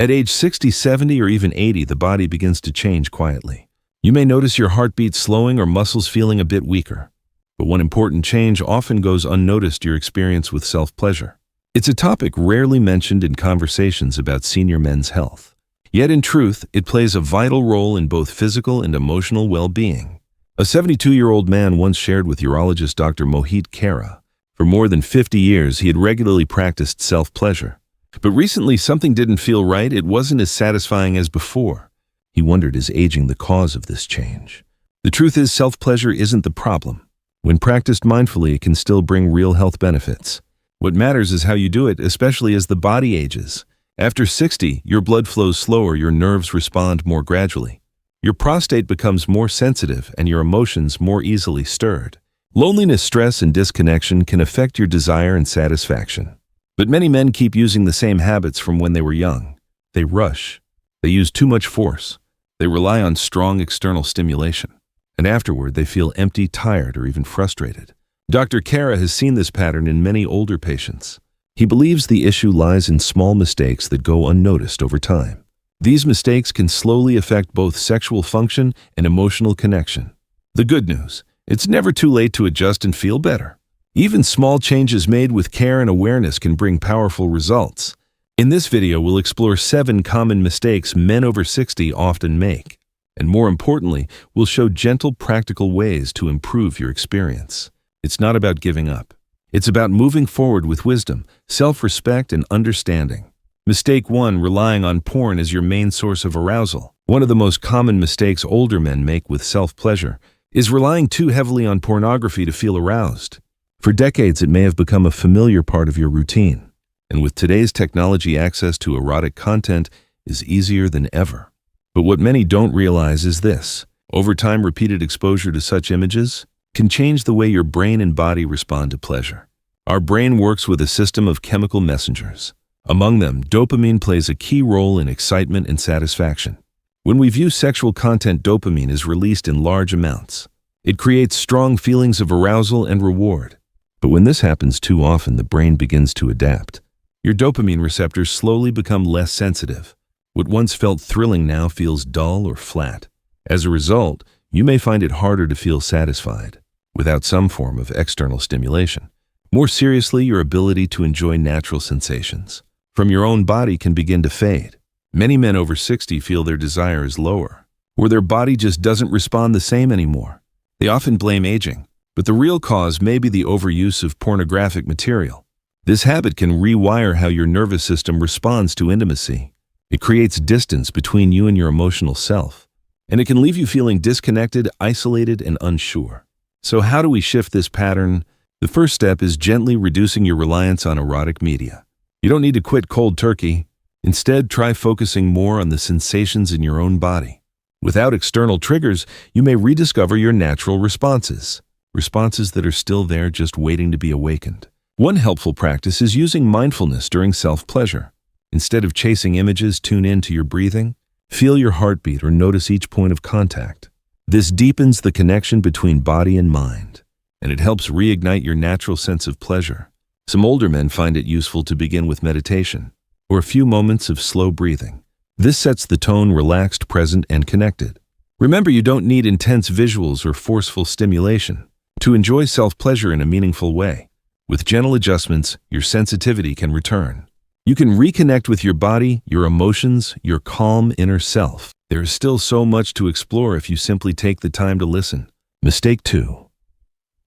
At age 60, 70, or even 80, the body begins to change quietly. You may notice your heartbeat slowing or muscles feeling a bit weaker. But one important change often goes unnoticed: your experience with self-pleasure. It's a topic rarely mentioned in conversations about senior men's health. Yet in truth, it plays a vital role in both physical and emotional well-being. A 72-year-old man once shared with urologist Dr. Mohit Khera. For more than 50 years, he had regularly practiced self-pleasure. But recently, something didn't feel right. It wasn't as satisfying as before. He wondered, is aging the cause of this change? The truth is, self-pleasure isn't the problem. When practiced mindfully, it can still bring real health benefits. What matters is how you do it, especially as the body ages. After 60, your blood flows slower, your nerves respond more gradually. Your prostate becomes more sensitive and your emotions more easily stirred. Loneliness, stress, and disconnection can affect your desire and satisfaction. But many men keep using the same habits from when they were young. They rush. They use too much force. They rely on strong external stimulation. And afterward, they feel empty, tired, or even frustrated. Dr. Khera has seen this pattern in many older patients. He believes the issue lies in small mistakes that go unnoticed over time. These mistakes can slowly affect both sexual function and emotional connection. The good news: it's never too late to adjust and feel better. Even small changes made with care and awareness can bring powerful results. In this video, we'll explore 7 common mistakes men over 60 often make. And more importantly, we'll show gentle, practical ways to improve your experience. It's not about giving up. It's about moving forward with wisdom, self-respect, and understanding. Mistake 1: relying on porn as your main source of arousal. One of the most common mistakes older men make with self-pleasure is relying too heavily on pornography to feel aroused. For decades, it may have become a familiar part of your routine. And with today's technology, access to erotic content is easier than ever. But what many don't realize is this: over time, repeated exposure to such images can change the way your brain and body respond to pleasure. Our brain works with a system of chemical messengers. Among them, dopamine plays a key role in excitement and satisfaction. When we view sexual content, dopamine is released in large amounts. It creates strong feelings of arousal and reward. But when this happens too often, the brain begins to adapt. Your dopamine receptors slowly become less sensitive. What once felt thrilling now feels dull or flat. As a result, you may find it harder to feel satisfied without some form of external stimulation. More seriously, your ability to enjoy natural sensations from your own body can begin to fade. Many men over 60 feel their desire is lower, or their body just doesn't respond the same anymore. They often blame aging, but the real cause may be the overuse of pornographic material. This habit can rewire how your nervous system responds to intimacy. It creates distance between you and your emotional self, and it can leave you feeling disconnected, isolated, and unsure. So how do we shift this pattern? The first step is gently reducing your reliance on erotic media. You don't need to quit cold turkey. Instead, try focusing more on the sensations in your own body. Without external triggers, you may rediscover your natural responses that are still there, just waiting to be awakened. One helpful practice is using mindfulness during self-pleasure. Instead of chasing images, tune in to your breathing. Feel your heartbeat or notice each point of contact. This deepens the connection between body and mind, and it helps reignite your natural sense of pleasure. Some older men find it useful to begin with meditation or a few moments of slow breathing. This sets the tone: relaxed, present, and connected. Remember, you don't need intense visuals or forceful stimulation to enjoy self-pleasure in a meaningful way. With gentle adjustments, your sensitivity can return. You can reconnect with your body, your emotions, your calm inner self. There is still so much to explore if you simply take the time to listen. Mistake 2: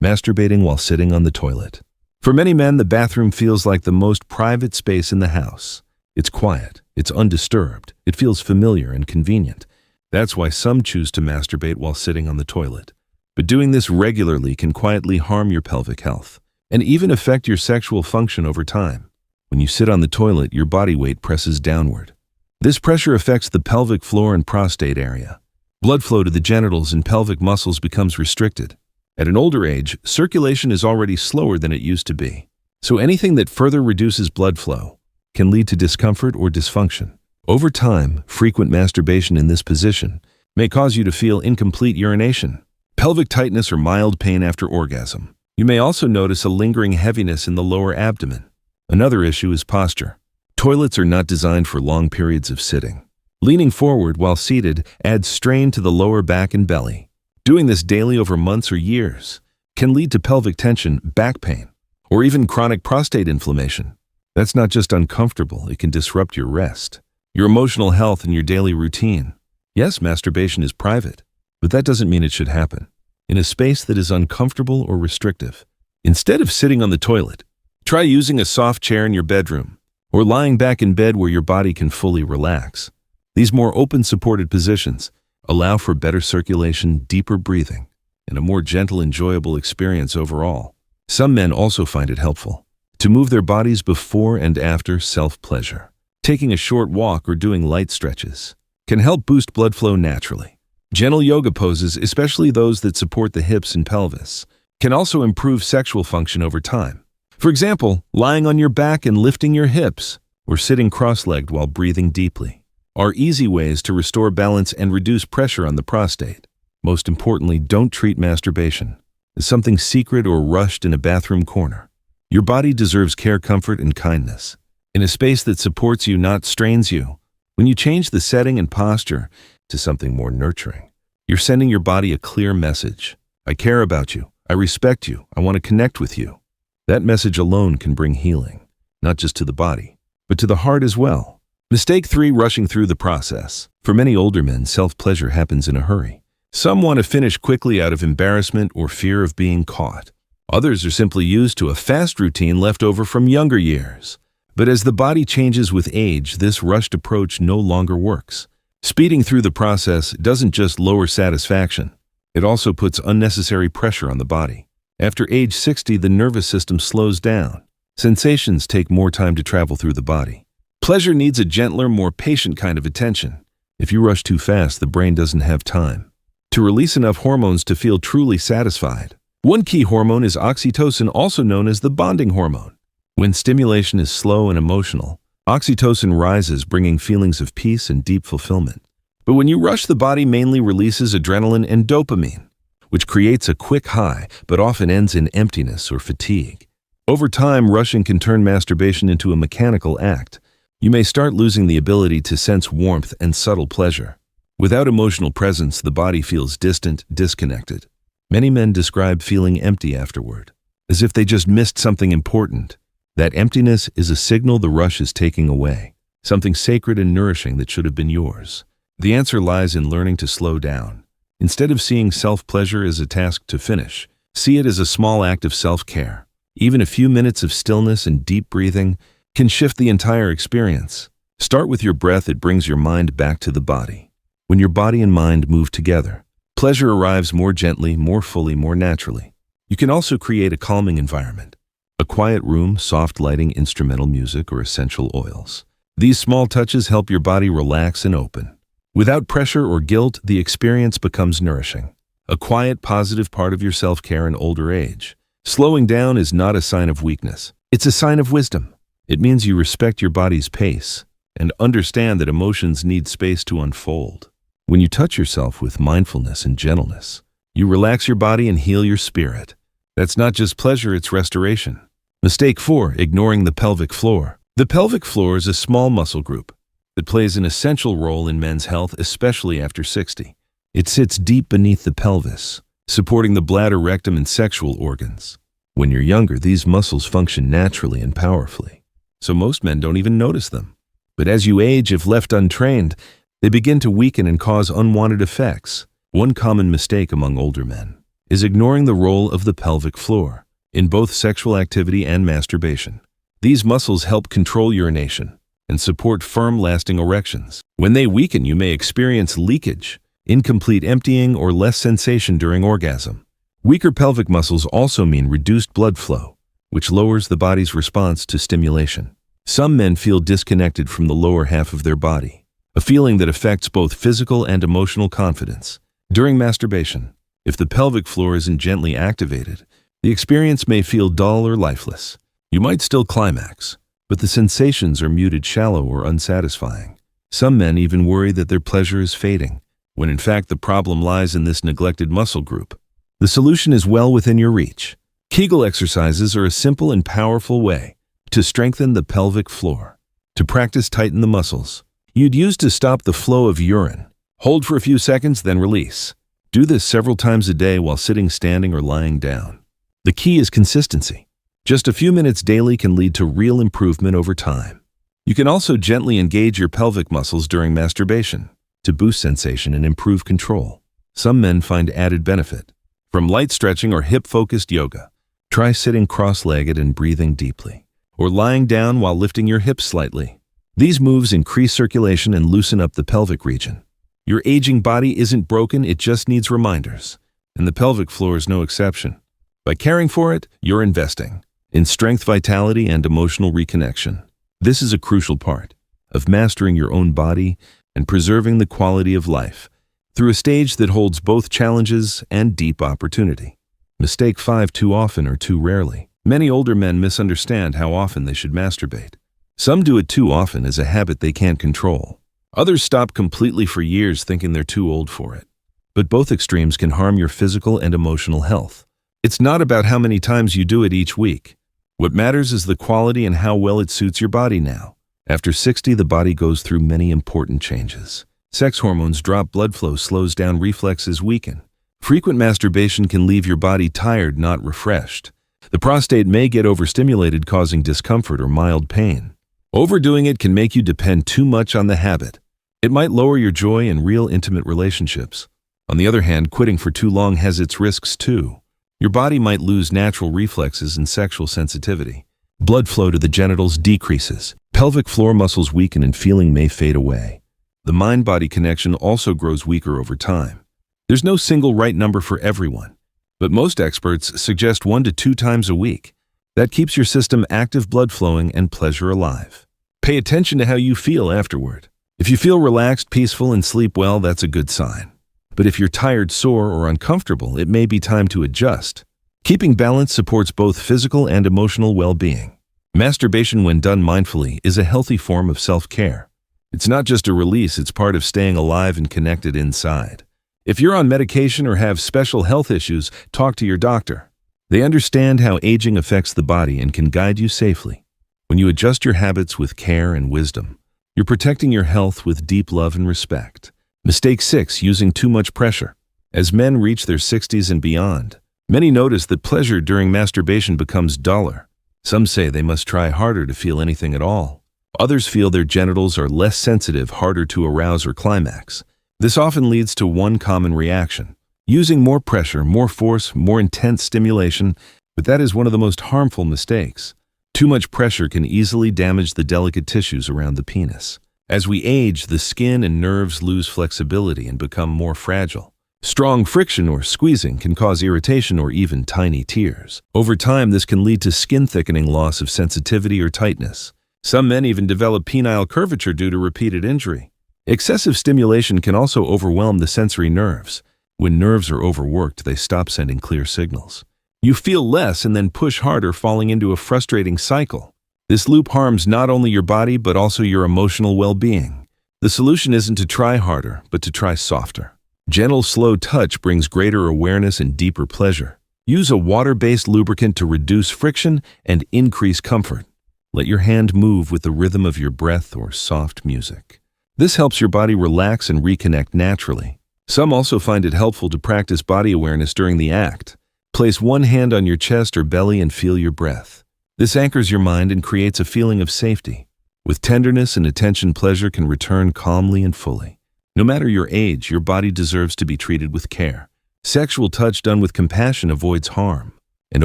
masturbating while sitting on the toilet. For many men, the bathroom feels like the most private space in the house. It's quiet, it's undisturbed, it feels familiar and convenient. That's why some choose to masturbate while sitting on the toilet. But doing this regularly can quietly harm your pelvic health and even affect your sexual function over time. When you sit on the toilet, your body weight presses downward. This pressure affects the pelvic floor and prostate area. Blood flow to the genitals and pelvic muscles becomes restricted. At an older age, circulation is already slower than it used to be. So anything that further reduces blood flow can lead to discomfort or dysfunction. Over time, frequent masturbation in this position may cause you to feel incomplete urination, pelvic tightness, or mild pain after orgasm. You may also notice a lingering heaviness in the lower abdomen. Another issue is posture. Toilets are not designed for long periods of sitting. Leaning forward while seated adds strain to the lower back and belly. Doing this daily over months or years can lead to pelvic tension, back pain, or even chronic prostate inflammation. That's not just uncomfortable, it can disrupt your rest, your emotional health, and your daily routine. Yes, masturbation is private, but that doesn't mean it should happen in a space that is uncomfortable or restrictive. Instead of sitting on the toilet, try using a soft chair in your bedroom or lying back in bed where your body can fully relax. These more open, supported positions allow for better circulation, deeper breathing, and a more gentle, enjoyable experience overall. Some men also find it helpful to move their bodies before and after self-pleasure. Taking a short walk or doing light stretches can help boost blood flow naturally. Gentle yoga poses, especially those that support the hips and pelvis, can also improve sexual function over time. For example, lying on your back and lifting your hips, or sitting cross-legged while breathing deeply, are easy ways to restore balance and reduce pressure on the prostate. Most importantly, don't treat masturbation as something secret or rushed in a bathroom corner. Your body deserves care, comfort, and kindness in a space that supports you, not strains you. When you change the setting and posture to something more nurturing, you're sending your body a clear message. I care about you. I respect you. I want to connect with you. That message alone can bring healing, not just to the body, but to the heart as well. Mistake 3, rushing through the process. For many older men, self-pleasure happens in a hurry. Some want to finish quickly out of embarrassment or fear of being caught. Others are simply used to a fast routine left over from younger years. But as the body changes with age, this rushed approach no longer works. Speeding through the process doesn't just lower satisfaction, it also puts unnecessary pressure on the body. After age 60, the nervous system slows down. Sensations take more time to travel through the body. Pleasure needs a gentler, more patient kind of attention. If you rush too fast, the brain doesn't have time to release enough hormones to feel truly satisfied. One key hormone is oxytocin, also known as the bonding hormone. When stimulation is slow and emotional, oxytocin rises, bringing feelings of peace and deep fulfillment. But when you rush, the body mainly releases adrenaline and dopamine, which creates a quick high, but often ends in emptiness or fatigue. Over time, rushing can turn masturbation into a mechanical act. You may start losing the ability to sense warmth and subtle pleasure. Without emotional presence, the body feels distant, disconnected. Many men describe feeling empty afterward, as if they just missed something important. That emptiness is a signal the rush is taking away, something sacred and nourishing that should have been yours. The answer lies in learning to slow down. Instead of seeing self-pleasure as a task to finish, see it as a small act of self-care. Even a few minutes of stillness and deep breathing can shift the entire experience. Start with your breath. It brings your mind back to the body. When your body and mind move together, pleasure arrives more gently, more fully, more naturally. You can also create a calming environment. A quiet room, soft lighting, instrumental music, or essential oils. These small touches help your body relax and open. Without pressure or guilt, the experience becomes nourishing. A quiet, positive part of your self-care in older age. Slowing down is not a sign of weakness. It's a sign of wisdom. It means you respect your body's pace and understand that emotions need space to unfold. When you touch yourself with mindfulness and gentleness, you relax your body and heal your spirit. That's not just pleasure, it's restoration. Mistake 4, ignoring the pelvic floor. The pelvic floor is a small muscle group that plays an essential role in men's health, especially after 60. It sits deep beneath the pelvis, supporting the bladder, rectum, and sexual organs. When you're younger, these muscles function naturally and powerfully, so most men don't even notice them. But as you age, if left untrained, they begin to weaken and cause unwanted effects. One common mistake among older men is ignoring the role of the pelvic floor in both sexual activity and masturbation. These muscles help control urination and support firm, lasting erections. When they weaken, you may experience leakage, incomplete emptying, or less sensation during orgasm. Weaker pelvic muscles also mean reduced blood flow, which lowers the body's response to stimulation. Some men feel disconnected from the lower half of their body, a feeling that affects both physical and emotional confidence. During masturbation, if the pelvic floor isn't gently activated, the experience may feel dull or lifeless. You might still climax, but the sensations are muted, shallow, or unsatisfying. Some men even worry that their pleasure is fading, when in fact the problem lies in this neglected muscle group. The solution is well within your reach. Kegel exercises are a simple and powerful way to strengthen the pelvic floor. To practice, tighten the muscles you'd use to stop the flow of urine. Hold for a few seconds, then release. Do this several times a day while sitting, standing, or lying down. The key is consistency. Just a few minutes daily can lead to real improvement over time. You can also gently engage your pelvic muscles during masturbation to boost sensation and improve control. Some men find added benefit from light stretching or hip-focused yoga. Try sitting cross-legged and breathing deeply, or lying down while lifting your hips slightly. These moves increase circulation and loosen up the pelvic region. Your aging body isn't broken, it just needs reminders, and the pelvic floor is no exception. By caring for it, you're investing in strength, vitality, and emotional reconnection. This is a crucial part of mastering your own body and preserving the quality of life through a stage that holds both challenges and deep opportunity. Mistake 5: too often or too rarely. Many older men misunderstand how often they should masturbate. Some do it too often as a habit they can't control. Others stop completely for years thinking they're too old for it. But both extremes can harm your physical and emotional health. It's not about how many times you do it each week. What matters is the quality and how well it suits your body now. After 60, the body goes through many important changes. Sex hormones drop, blood flow slows down, reflexes weaken. Frequent masturbation can leave your body tired, not refreshed. The prostate may get overstimulated, causing discomfort or mild pain. Overdoing it can make you depend too much on the habit. It might lower your joy in real intimate relationships. On the other hand, quitting for too long has its risks too. Your body might lose natural reflexes and sexual sensitivity. Blood flow to the genitals decreases. Pelvic floor muscles weaken and feeling may fade away. The mind-body connection also grows weaker over time. There's no single right number for everyone, but most experts suggest 1 to 2 times a week. That keeps your system active, blood flowing, and pleasure alive. Pay attention to how you feel afterward. If you feel relaxed, peaceful, and sleep well, that's a good sign. But if you're tired, sore, or uncomfortable, it may be time to adjust. Keeping balance supports both physical and emotional well-being. Masturbation, when done mindfully, is a healthy form of self-care. It's not just a release, it's part of staying alive and connected inside. If you're on medication or have special health issues, talk to your doctor. They understand how aging affects the body and can guide you safely. When you adjust your habits with care and wisdom, you're protecting your health with deep love and respect. Mistake 6: using too much pressure. As men reach their 60s and beyond, many notice that pleasure during masturbation becomes duller. Some say they must try harder to feel anything at all. Others feel their genitals are less sensitive, harder to arouse or climax. This often leads to one common reaction: using more pressure, more force, more intense stimulation, but that is one of the most harmful mistakes. Too much pressure can easily damage the delicate tissues around the penis. As we age, the skin and nerves lose flexibility and become more fragile. Strong friction or squeezing can cause irritation or even tiny tears. Over time, this can lead to skin thickening, loss of sensitivity, or tightness. Some men even develop penile curvature due to repeated injury. Excessive stimulation can also overwhelm the sensory nerves. When nerves are overworked, they stop sending clear signals. You feel less and then push harder, falling into a frustrating cycle. This loop harms not only your body but also your emotional well-being. The solution isn't to try harder, but to try softer. Gentle, slow touch brings greater awareness and deeper pleasure. Use a water-based lubricant to reduce friction and increase comfort. Let your hand move with the rhythm of your breath or soft music. This helps your body relax and reconnect naturally. Some also find it helpful to practice body awareness during the act. Place one hand on your chest or belly and feel your breath. This anchors your mind and creates a feeling of safety. With tenderness and attention, pleasure can return calmly and fully. No matter your age, your body deserves to be treated with care. Sexual touch done with compassion avoids harm and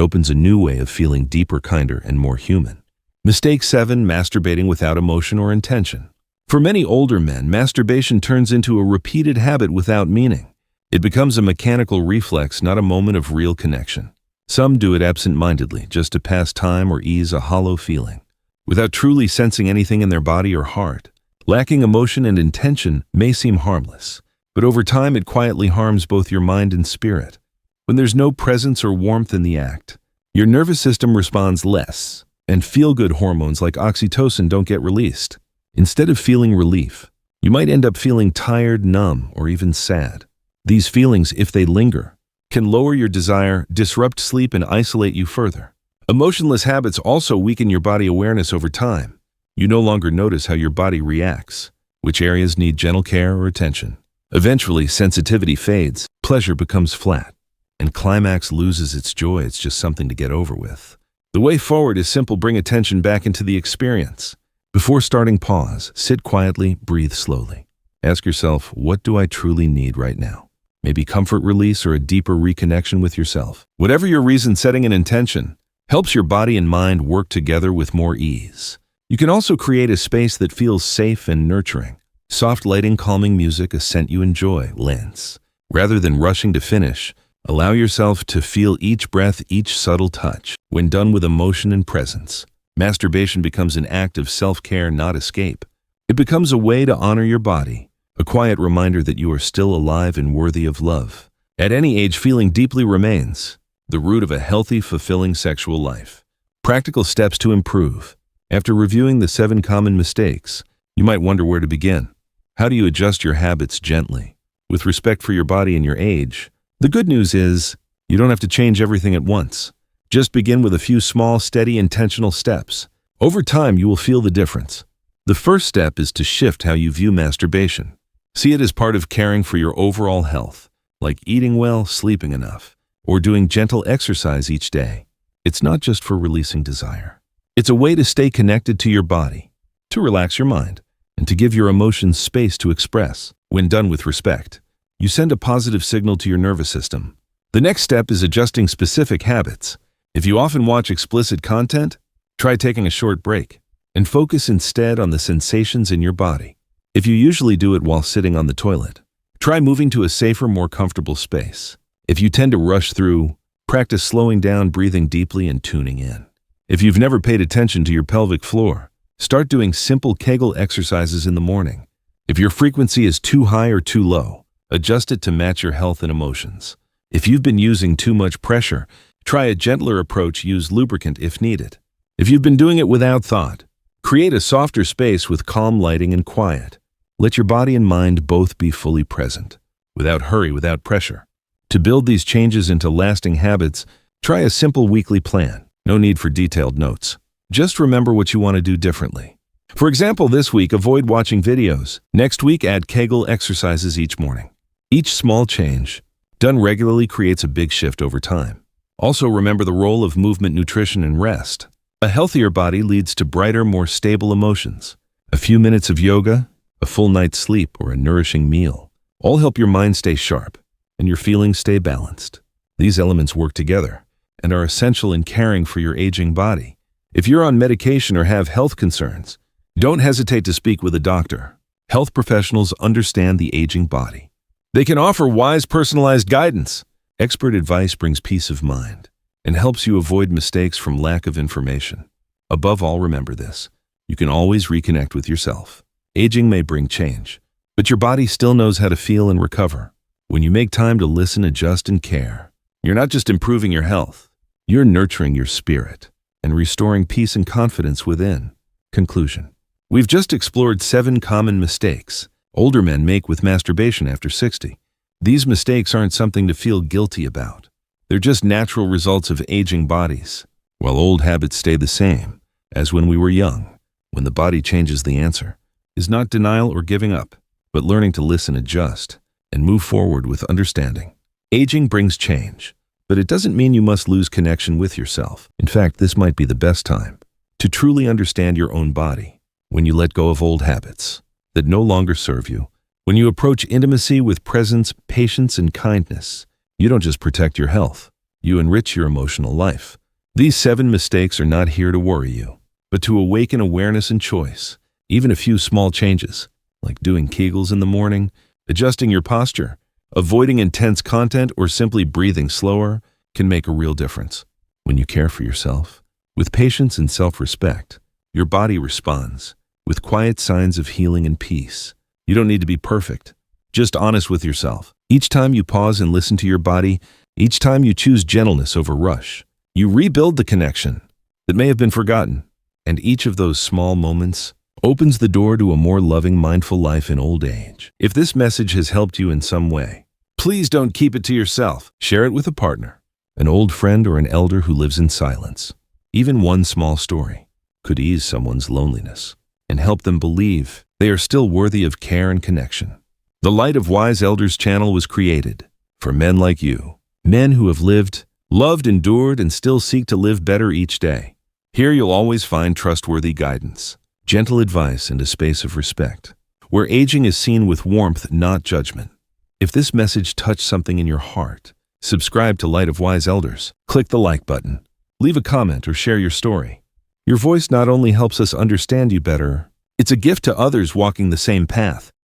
opens a new way of feeling, deeper, kinder, and more human. Mistake 7: masturbating without emotion or intention. For many older men, masturbation turns into a repeated habit without meaning. It becomes a mechanical reflex, not a moment of real connection. Some do it absent-mindedly, just to pass time or ease a hollow feeling, without truly sensing anything in their body or heart. Lacking emotion and intention may seem harmless, but over time it quietly harms both your mind and spirit. When there's no presence or warmth in the act, your nervous system responds less, and feel-good hormones like oxytocin don't get released. Instead of feeling relief, you might end up feeling tired, numb, or even sad. These feelings, if they linger, can lower your desire, disrupt sleep, and isolate you further. Emotionless habits also weaken your body awareness over time. You no longer notice how your body reacts, which areas need gentle care or attention. Eventually, sensitivity fades, pleasure becomes flat, and climax loses its joy. It's just something to get over with. The way forward is simple. Bring attention back into the experience. Before starting, pause, sit quietly, breathe slowly. Ask yourself, what do I truly need right now? Maybe comfort release or a deeper reconnection with yourself. Whatever your reason, setting an intention helps your body and mind work together with more ease. You can also create a space that feels safe and nurturing. Soft lighting, calming music, a scent you enjoy, lens. Rather than rushing to finish, allow yourself to feel each breath, each subtle touch. When done with emotion and presence, masturbation becomes an act of self-care, not escape. It becomes a way to honor your body, a quiet reminder that you are still alive and worthy of love. At any age, feeling deeply remains the root of a healthy, fulfilling sexual life. Practical steps to improve. After reviewing the 7 common mistakes, you might wonder where to begin. How do you adjust your habits gently, with respect for your body and your age? The good news is, you don't have to change everything at once. Just begin with a few small, steady, intentional steps. Over time, you will feel the difference. The first step is to shift how you view masturbation. See it as part of caring for your overall health, like eating well, sleeping enough, or doing gentle exercise each day. It's not just for releasing desire. It's a way to stay connected to your body, to relax your mind, and to give your emotions space to express. When done with respect, you send a positive signal to your nervous system. The next step is adjusting specific habits. If you often watch explicit content, try taking a short break and focus instead on the sensations in your body. If you usually do it while sitting on the toilet, try moving to a safer, more comfortable space. If you tend to rush through, practice slowing down, breathing deeply, and tuning in. If you've never paid attention to your pelvic floor, start doing simple Kegel exercises in the morning. If your frequency is too high or too low, adjust it to match your health and emotions. If you've been using too much pressure, try a gentler approach. Use lubricant if needed. If you've been doing it without thought, create a softer space with calm lighting and quiet. Let your body and mind both be fully present, without hurry, without pressure. To build these changes into lasting habits, try a simple weekly plan. No need for detailed notes. Just remember what you want to do differently. For example, this week, avoid watching videos. Next week, add Kegel exercises each morning. Each small change, done regularly, creates a big shift over time. Also, remember the role of movement, nutrition, and rest. A healthier body leads to brighter, more stable emotions. A few minutes of yoga, a full night's sleep, or a nourishing meal all help your mind stay sharp and your feelings stay balanced. These elements work together and are essential in caring for your aging body. If you're on medication or have health concerns, don't hesitate to speak with a doctor. Health professionals understand the aging body. They can offer wise, personalized guidance. Expert advice brings peace of mind and helps you avoid mistakes from lack of information. Above all, remember this: you can always reconnect with yourself. Aging may bring change, but your body still knows how to feel and recover. When you make time to listen, adjust, and care, you're not just improving your health, you're nurturing your spirit and restoring peace and confidence within. Conclusion: we've just explored 7 common mistakes older men make with masturbation after 60. These mistakes aren't something to feel guilty about. They're just natural results of aging bodies. While old habits stay the same as when we were young, when the body changes, the answer is not denial or giving up, but learning to listen, adjust, and move forward with understanding. Aging brings change, but it doesn't mean you must lose connection with yourself. In fact, this might be the best time to truly understand your own body. When you let go of old habits that no longer serve you, when you approach intimacy with presence, patience, and kindness, you don't just protect your health, you enrich your emotional life. These 7 mistakes are not here to worry you, but to awaken awareness and choice. Even a few small changes, like doing Kegels in the morning, adjusting your posture, avoiding intense content, or simply breathing slower, can make a real difference. When you care for yourself, with patience and self-respect, your body responds with quiet signs of healing and peace. You don't need to be perfect, just honest with yourself. Each time you pause and listen to your body, each time you choose gentleness over rush, you rebuild the connection that may have been forgotten. And each of those small moments opens the door to a more loving, mindful life in old age. If this message has helped you in some way, please don't keep it to yourself. Share it with a partner, an old friend, or an elder who lives in silence. Even one small story could ease someone's loneliness. and help them believe they are still worthy of care and connection. The Light of Wise Elders channel was created for men like you, men who have lived, loved, endured, and still seek to live better each day. Here you'll always find trustworthy guidance, gentle advice, and a space of respect, where aging is seen with warmth, not judgment. If this message touched something in your heart, subscribe to Light of Wise Elders. Click the like button, leave a comment, or share your story. Your voice not only helps us understand you better, it's a gift to others walking the same path.